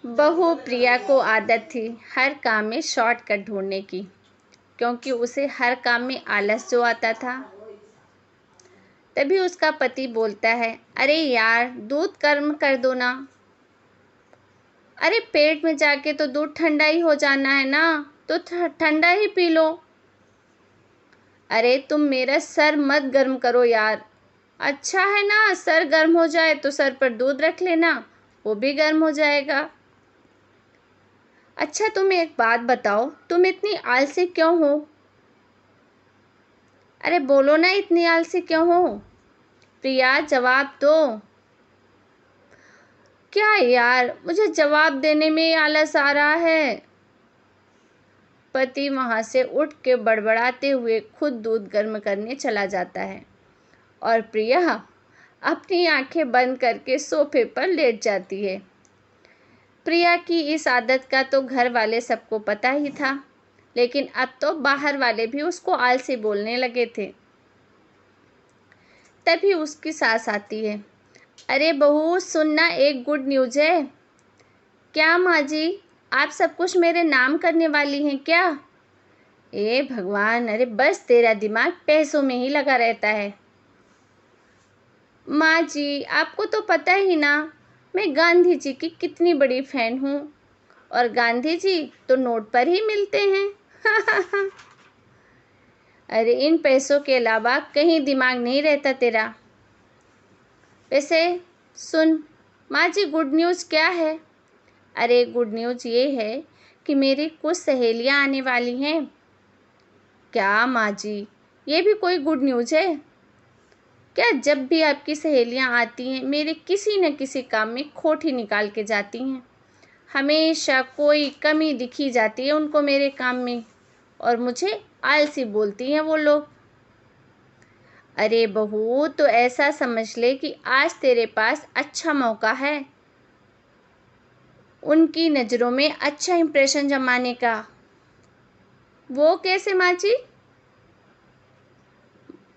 बहू प्रिया को आदत थी हर काम में शॉर्टकट ढूंढने की, क्योंकि उसे हर काम में आलस जो आता था। तभी उसका पति बोलता है, अरे यार दूध गर्म कर दो ना। अरे पेट में जाके तो दूध ठंडा ही हो जाना है ना, तो ठंडा ही पी लो। अरे तुम मेरा सर मत गर्म करो यार। अच्छा है ना, सर गर्म हो जाए तो सर पर दूध रख लेना, वो भी गर्म हो जाएगा। अच्छा तुम एक बात बताओ, तुम इतनी आलसी क्यों हो? अरे बोलो ना, इतनी आलसी क्यों हो? प्रिया जवाब दो। क्या यार, मुझे जवाब देने में आलस आ रहा है। पति वहां से उठ के बड़बड़ाते हुए खुद दूध गर्म करने चला जाता है और प्रिया अपनी आंखें बंद करके सोफे पर लेट जाती है। प्रिया की इस आदत का तो घर वाले सबको पता ही था, लेकिन अब तो बाहर वाले भी उसको आलसी बोलने लगे थे। तभी उसकी सास आती है। अरे बहू सुनना, एक गुड न्यूज़ है। क्या माँ जी, आप सब कुछ मेरे नाम करने वाली हैं क्या? ए भगवान, अरे बस तेरा दिमाग पैसों में ही लगा रहता है। माँ जी आपको तो पता ही ना, मैं गांधी जी की कितनी बड़ी फैन हूँ, और गांधी जी तो नोट पर ही मिलते हैं। अरे इन पैसों के अलावा कहीं दिमाग नहीं रहता तेरा। वैसे सुन माँ जी, गुड न्यूज़ क्या है? अरे गुड न्यूज़ ये है कि मेरी कुछ सहेलियाँ आने वाली हैं। क्या माँ जी, ये भी कोई गुड न्यूज़ है? क्या जब भी आपकी सहेलियाँ आती हैं मेरे किसी न किसी काम में खोट ही निकाल के जाती हैं। हमेशा कोई कमी दिखी जाती है उनको मेरे काम में, और मुझे आलसी बोलती हैं वो लोग। अरे बहू तो ऐसा समझ ले कि आज तेरे पास अच्छा मौका है उनकी नज़रों में अच्छा इंप्रेशन जमाने का। वो कैसे माँ जी?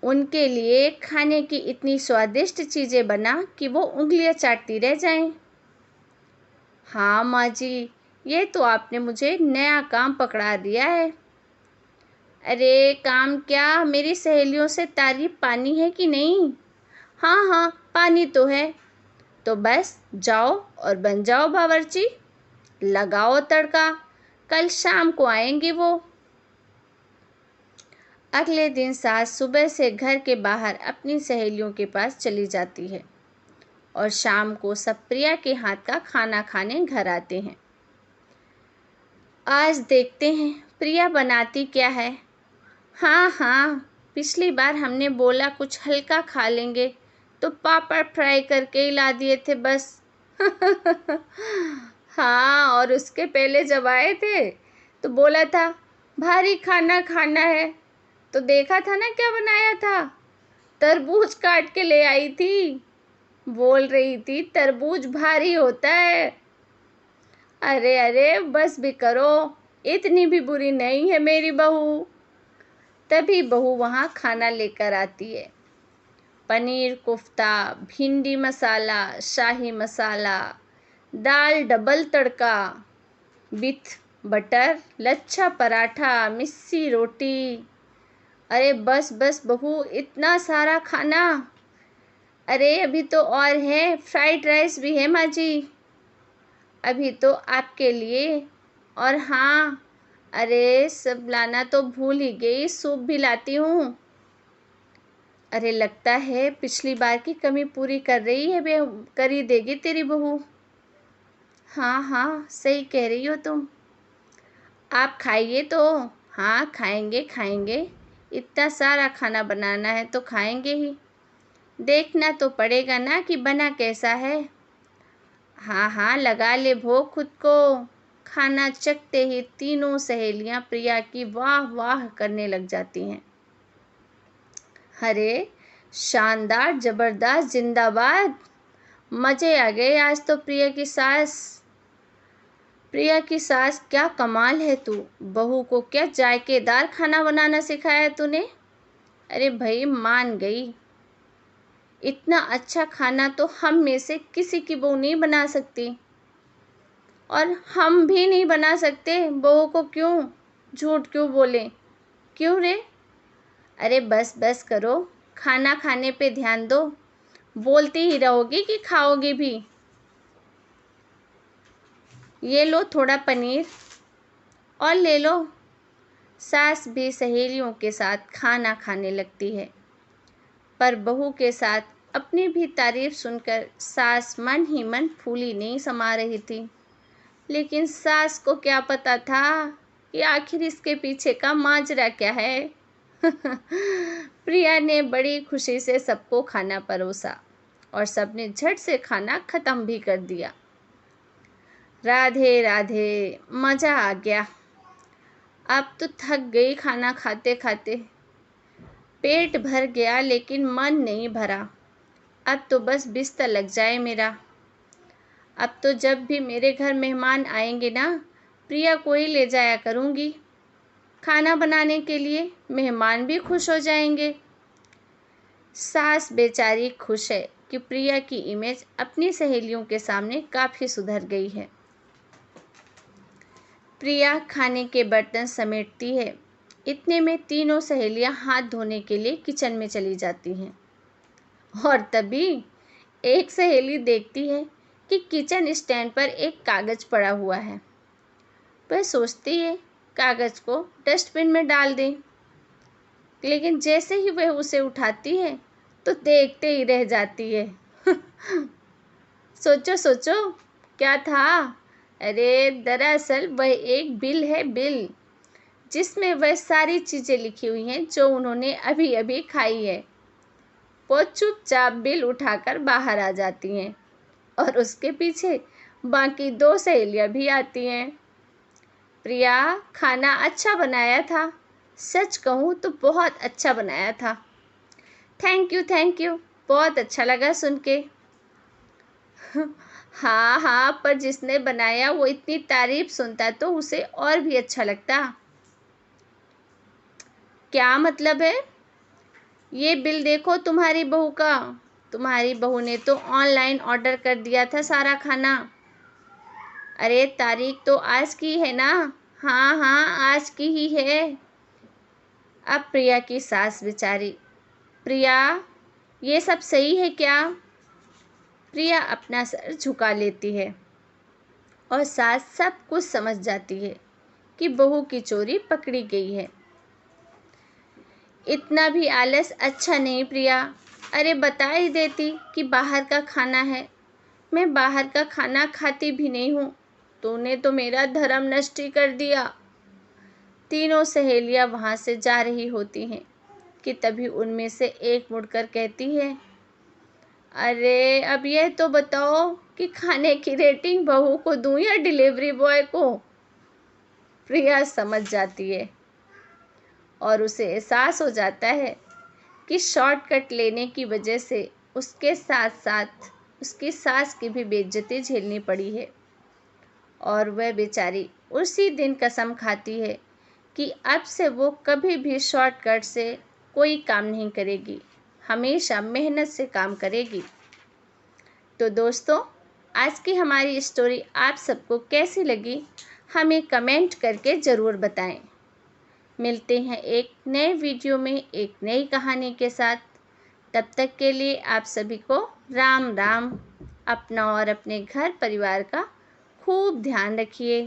उनके लिए खाने की इतनी स्वादिष्ट चीज़ें बना कि वो उंगलियां चाटती रह जाएं। हाँ माँ जी, ये तो आपने मुझे नया काम पकड़ा दिया है। अरे काम क्या, मेरी सहेलियों से तारीफ पानी है कि नहीं? हाँ हाँ पानी तो है। तो बस जाओ और बन जाओ बावर्ची, लगाओ तड़का, कल शाम को आएंगी वो। अगले दिन सास सुबह से घर के बाहर अपनी सहेलियों के पास चली जाती है और शाम को सब प्रिया के हाथ का खाना खाने घर आते हैं। आज देखते हैं प्रिया बनाती क्या है। हाँ हाँ, पिछली बार हमने बोला कुछ हल्का खा लेंगे तो पापड़ फ्राई करके ही ला दिए थे बस। हाँ, और उसके पहले जब आए थे तो बोला था भारी खाना खाना है, तो देखा था ना क्या बनाया था। तरबूज काट के ले आई थी, बोल रही थी तरबूज भारी होता है। अरे अरे बस भी करो, इतनी भी बुरी नहीं है मेरी बहू। तभी बहू वहाँ खाना लेकर आती है। पनीर कोफ्ता, भिंडी मसाला, शाही मसाला, दाल double tadka, with butter, lachha paratha, मिस्सी रोटी। अरे बस बस बहू, इतना सारा खाना? अरे अभी तो और है, फ्राइड राइस भी है माँ जी, अभी तो आपके लिए। और हाँ, अरे सब लाना तो भूल ही गई, सूप भी लाती हूँ। अरे लगता है पिछली बार की कमी पूरी कर रही है बे, कर ही देगी तेरी बहू। हाँ हाँ सही कह रही हो तुम। आप खाइए तो। हाँ खाएंगे खाएंगे, इतना सारा खाना बनाना है तो खाएंगे ही। देखना तो पड़ेगा ना कि बना कैसा है। हाँ हाँ लगा ले भोग खुद को। खाना चखते ही तीनों सहेलियां प्रिया की वाह वाह करने लग जाती हैं। अरे शानदार, जबरदस्त, जिंदाबाद, मजे आ गए आज तो। प्रिया की सास क्या कमाल है तू। बहू को क्या जायकेदार खाना बनाना सिखाया तूने। अरे भाई मान गई, इतना अच्छा खाना तो हम में से किसी की बहू नहीं बना सकती। और हम भी नहीं बना सकते, बहू को क्यों झूठ क्यों बोले? क्यों रे? अरे बस बस करो, खाना खाने पे ध्यान दो, बोलती ही रहोगी कि खाओगी भी। ये लो थोड़ा पनीर और ले लो। सास भी सहेलियों के साथ खाना खाने लगती है, पर बहू के साथ अपनी भी तारीफ सुनकर सास मन ही मन फूली नहीं समा रही थी। लेकिन सास को क्या पता था कि आखिर इसके पीछे का माजरा क्या है। प्रिया ने बड़ी खुशी से सबको खाना परोसा और सबने झट से खाना खत्म भी कर दिया। राधे राधे, मज़ा आ गया। अब तो थक गई खाना खाते खाते, पेट भर गया लेकिन मन नहीं भरा। अब तो बस बिस्तर लग जाए मेरा। अब तो जब भी मेरे घर मेहमान आएंगे ना, प्रिया को ही ले जाया करूँगी खाना बनाने के लिए, मेहमान भी खुश हो जाएंगे। सास बेचारी खुश है कि प्रिया की इमेज अपनी सहेलियों के सामने काफ़ी सुधर गई है। प्रिया खाने के बर्तन समेटती है, इतने में तीनों सहेलियां हाथ धोने के लिए किचन में चली जाती हैं। और तभी एक सहेली देखती है कि किचन स्टैंड पर एक कागज़ पड़ा हुआ है। वह सोचती है कागज़ को डस्टबिन में डाल दें, लेकिन जैसे ही वह उसे उठाती है तो देखते ही रह जाती है। सोचो सोचो क्या था? अरे दरअसल वह एक बिल है, बिल, जिसमें वह सारी चीज़ें लिखी हुई हैं जो उन्होंने अभी अभी खाई है। वो चुपचाप बिल उठाकर बाहर आ जाती हैं और उसके पीछे बाकी दो सहेलियां भी आती हैं। प्रिया, खाना अच्छा बनाया था, सच कहूँ तो बहुत अच्छा बनाया था। थैंक यू, बहुत अच्छा लगा सुन के। हाँ हाँ, पर जिसने बनाया वो इतनी तारीफ सुनता तो उसे और भी अच्छा लगता। क्या मतलब है? ये बिल देखो तुम्हारी बहू का। तुम्हारी बहू ने तो ऑनलाइन ऑर्डर कर दिया था सारा खाना। अरे तारीख तो आज की है ना? हाँ हाँ, आज की ही है। अब प्रिया की सास बेचारी, प्रिया ये सब सही है क्या? प्रिया अपना सर झुका लेती है और सास सब कुछ समझ जाती है कि बहू की चोरी पकड़ी गई है। इतना भी आलस अच्छा नहीं प्रिया। अरे बता ही देती कि बाहर का खाना है। मैं बाहर का खाना खाती भी नहीं हूँ। तूने तो मेरा धर्म नष्ट ही कर दिया। तीनों सहेलियाँ वहाँ से जा रही होती हैं कि तभी उनमें से एक मुड़कर कहती है, अरे अब यह तो बताओ कि खाने की रेटिंग बहू को दूँ या डिलीवरी बॉय को? प्रिया समझ जाती है और उसे एहसास हो जाता है कि शॉर्टकट लेने की वजह से उसके साथ साथ उसकी सास की भी बेइज्जती झेलनी पड़ी है। और वह बेचारी उसी दिन कसम खाती है कि अब से वो कभी भी शॉर्टकट से कोई काम नहीं करेगी, हमेशा मेहनत से काम करेगी। तो दोस्तों, आज की हमारी स्टोरी आप सबको कैसी लगी हमें कमेंट करके ज़रूर बताएं। मिलते हैं एक नए वीडियो में एक नई कहानी के साथ। तब तक के लिए आप सभी को राम राम। अपना और अपने घर परिवार का खूब ध्यान रखिए।